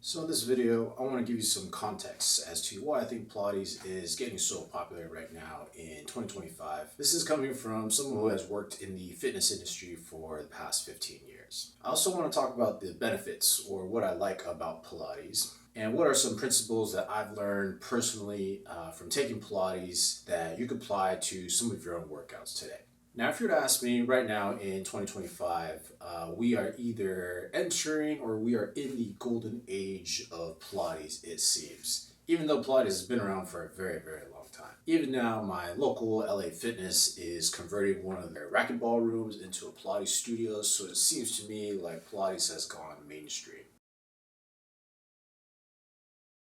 So in this video, I want to give you some context as to why I think Pilates is getting so popular right now in 2025. This is coming from someone who has worked in the fitness industry for the past 15 years. I also want to talk about the benefits or what I like about Pilates and what are some principles that I've learned personally from taking Pilates that you could apply to some of your own workouts today. Now, if you were to ask me right now in 2025, we are either entering or we are in the golden age of Pilates, it seems. Even though Pilates has been around for a very, very long time. Even now, my local LA Fitness is converting one of their racquetball rooms into a Pilates studio, so it seems to me like Pilates has gone mainstream.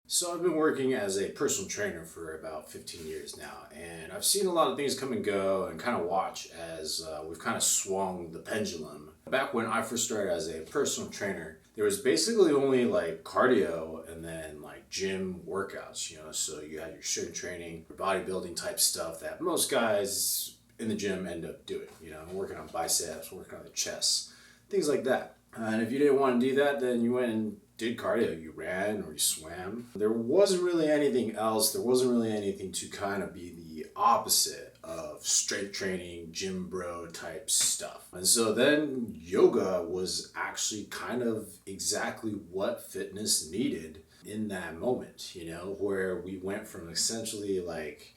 So I've been working as a personal trainer for about 15 years now, and I've seen a lot of things come and go and kind of watch as we've kind of swung the pendulum. Back when I first started as a personal trainer, there was basically only like cardio and then like gym workouts, so you had your strength training, your bodybuilding type stuff that most guys in the gym end up doing, working on biceps, working on the chest, things like that. And if you didn't want to do that, then you went and did cardio. You ran or you swam. There wasn't really anything else. There wasn't really anything to kind of be the opposite of strength training, gym bro type stuff. And so then yoga was actually kind of exactly what fitness needed in that moment, where we went from essentially like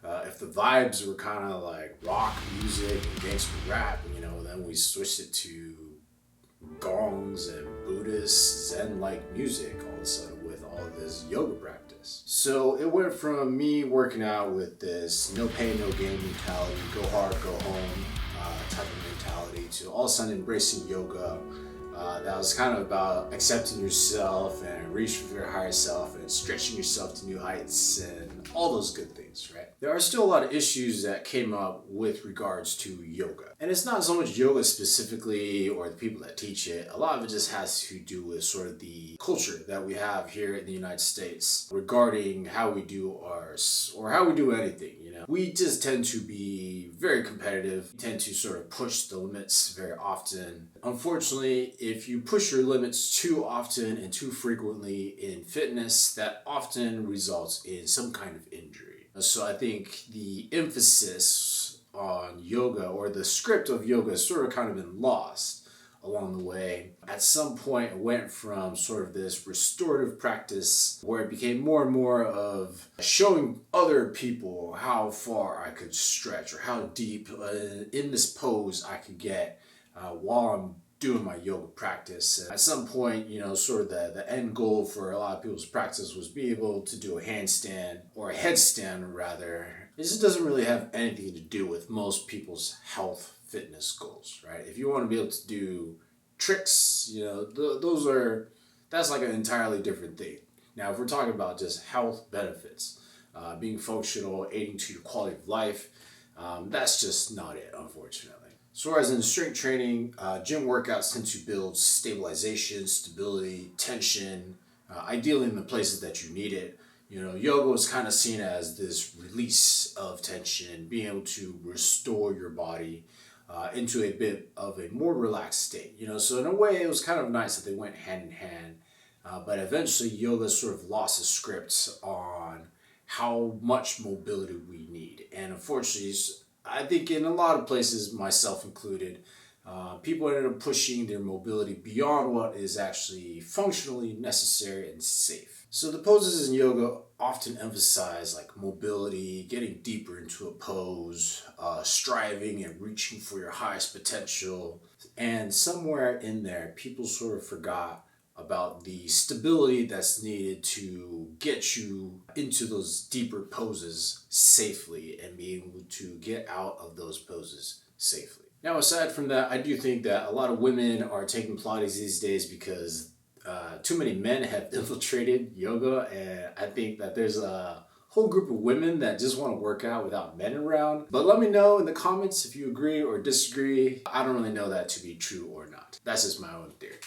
if the vibes were kind of like rock music and gangster rap, then we switched it to gongs and Buddhist Zen-like music all of a sudden with all of this yoga practice. So it went from me working out with this no pain, no gain mentality, go hard, go home type of mentality to all of a sudden embracing yoga. That was kind of about accepting yourself and reaching for your higher self and stretching yourself to new heights and all those good things, right? There are still a lot of issues that came up with regards to yoga. And it's not so much yoga specifically or the people that teach it. A lot of it just has to do with sort of the culture that we have here in the United States regarding how we do ours or how we do anything, We just tend to be very competitive. We tend to sort of push the limits very often. Unfortunately, if you push your limits too often and too frequently in fitness, that often results in some kind of injury. So I think the emphasis on yoga or the script of yoga has sort of kind of been lost along the way. At some point, it went from sort of this restorative practice where it became more and more of showing other people how far I could stretch or how deep in this pose I could get while I'm doing my yoga practice. And at some point, sort of the end goal for a lot of people's practice was be able to do a handstand or a headstand rather. It just doesn't really have anything to do with most people's health fitness goals, right? If you want to be able to do tricks, that's like an entirely different thing. Now, if we're talking about just health benefits, being functional, aiding to your quality of life, that's just not it, unfortunately. So whereas in strength training, gym workouts tend to build stabilization, stability, tension, ideally in the places that you need it. Yoga is kind of seen as this release of tension, being able to restore your body into a bit of a more relaxed state. So in a way, it was kind of nice that they went hand in hand. But eventually, yoga sort of lost the script on how much mobility we need. And unfortunately, I think in a lot of places, myself included, people ended up pushing their mobility beyond what is actually functionally necessary and safe. So the poses in yoga often emphasize like mobility, getting deeper into a pose, striving and reaching for your highest potential. And somewhere in there, people sort of forgot about the stability that's needed to get you into those deeper poses safely and be able to get out of those poses safely. Now, aside from that, I do think that a lot of women are taking Pilates these days because too many men have infiltrated yoga, and I think that there's a whole group of women that just want to work out without men around. But let me know in the comments if you agree or disagree. I don't really know that to be true or not. That's just my own theory.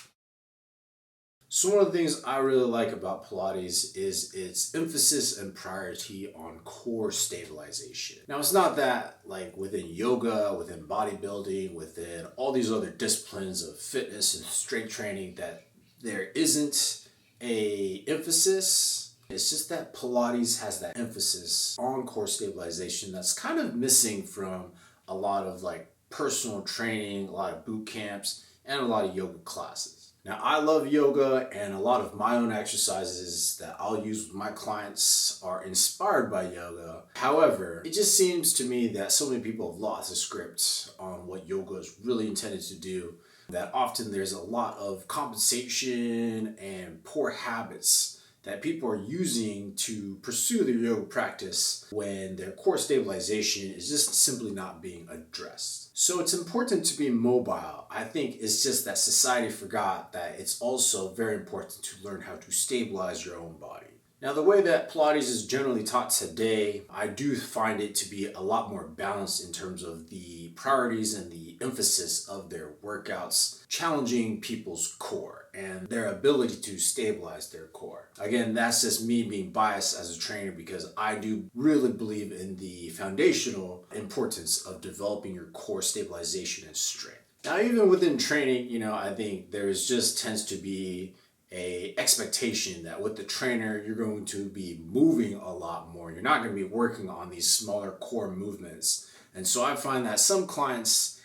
So one of the things I really like about Pilates is its emphasis and priority on core stabilization. Now, it's not that like within yoga, within bodybuilding, within all these other disciplines of fitness and strength training that there isn't a emphasis. It's just that Pilates has that emphasis on core stabilization that's kind of missing from a lot of like personal training, a lot of boot camps, and a lot of yoga classes. Now, I love yoga, and a lot of my own exercises that I'll use with my clients are inspired by yoga. However, it just seems to me that so many people have lost the script on what yoga is really intended to do, that often there's a lot of compensation and poor habits that people are using to pursue their yoga practice when their core stabilization is just simply not being addressed. So it's important to be mobile. I think it's just that society forgot that it's also very important to learn how to stabilize your own body. Now, the way that Pilates is generally taught today, I do find it to be a lot more balanced in terms of the priorities and the emphasis of their workouts, challenging people's core and their ability to stabilize their core. Again, that's just me being biased as a trainer because I do really believe in the foundational importance of developing your core stabilization and strength. Now, even within training, I think there's just tends to be a expectation that with the trainer, you're going to be moving a lot more. You're not going to be working on these smaller core movements. And so I find that some clients,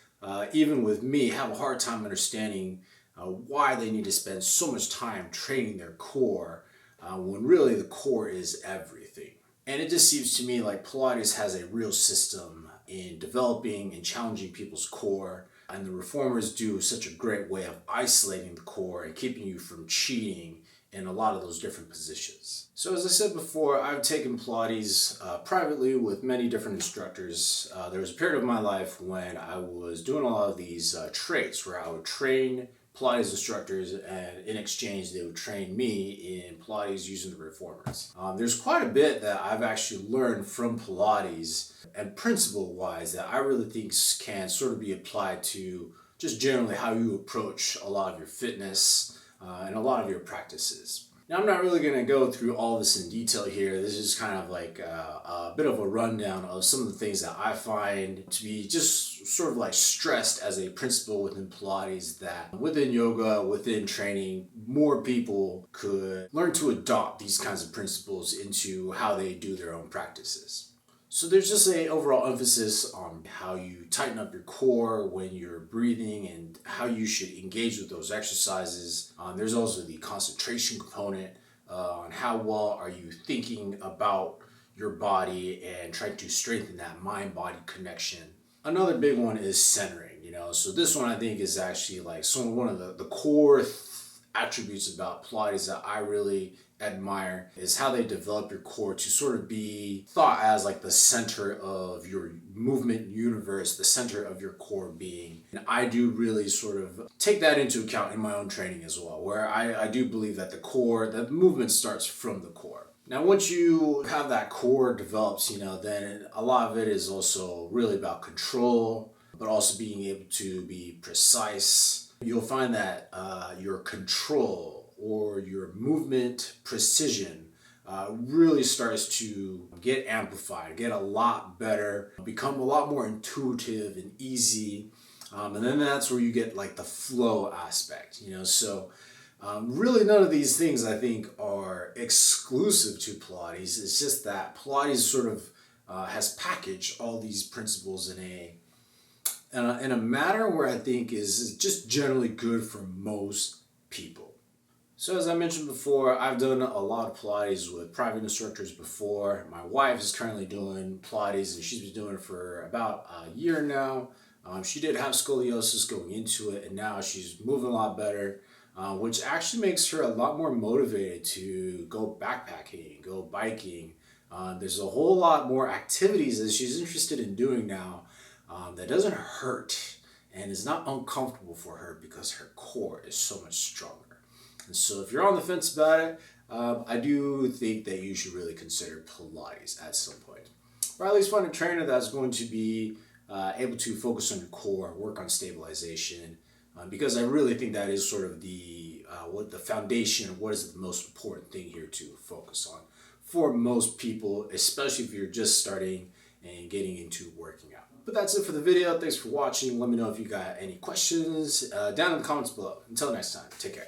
even with me, have a hard time understanding why they need to spend so much time training their core when really the core is everything. And it just seems to me like Pilates has a real system in developing and challenging people's core. And the reformers do such a great way of isolating the core and keeping you from cheating in a lot of those different positions. So as I said before, I've taken Pilates privately with many different instructors. There was a period of my life when I was doing a lot of these traits where I would train Pilates instructors, and in exchange they would train me in Pilates using the reformers. There's quite a bit that I've actually learned from Pilates and principle-wise that I really think can sort of be applied to just generally how you approach a lot of your fitness and a lot of your practices. Now, I'm not really going to go through all this in detail here. This is kind of like a bit of a rundown of some of the things that I find to be just sort of like stressed as a principle within Pilates, that within yoga, within training, more people could learn to adopt these kinds of principles into how they do their own practices. So there's just an overall emphasis on how you tighten up your core when you're breathing and how you should engage with those exercises. There's also the concentration component on how well are you thinking about your body and trying to strengthen that mind-body connection. Another big one is centering, so this one I think is actually like one of the core attributes about Pilates that I really admire is how they develop your core to sort of be thought as like the center of your movement universe, the center of your core being. And I do really sort of take that into account in my own training as well, where I do believe that the movement starts from the core. Now, once you have that core develops, then a lot of it is also really about control, but also being able to be precise. You'll find that your control or your movement precision really starts to get amplified, get a lot better, become a lot more intuitive and easy. And then that's where you get like the flow aspect, So really none of these things I think are exclusive to Pilates. It's just that Pilates sort of has packaged all these principles in a manner where I think is just generally good for most people. So as I mentioned before, I've done a lot of Pilates with private instructors before. My wife is currently doing Pilates and she's been doing it for about a year now. She did have scoliosis going into it and now she's moving a lot better, which actually makes her a lot more motivated to go backpacking, go biking. There's a whole lot more activities that she's interested in doing now that doesn't hurt and is not uncomfortable for her because her core is so much stronger. And so if you're on the fence about it, I do think that you should really consider Pilates at some point. Or at least find a trainer that's going to be able to focus on your core, work on stabilization, because I really think that is sort of the foundation of what is the most important thing here to focus on for most people, especially if you're just starting and getting into working out. But that's it for the video. Thanks for watching. Let me know if you got any questions down in the comments below. Until next time, take care.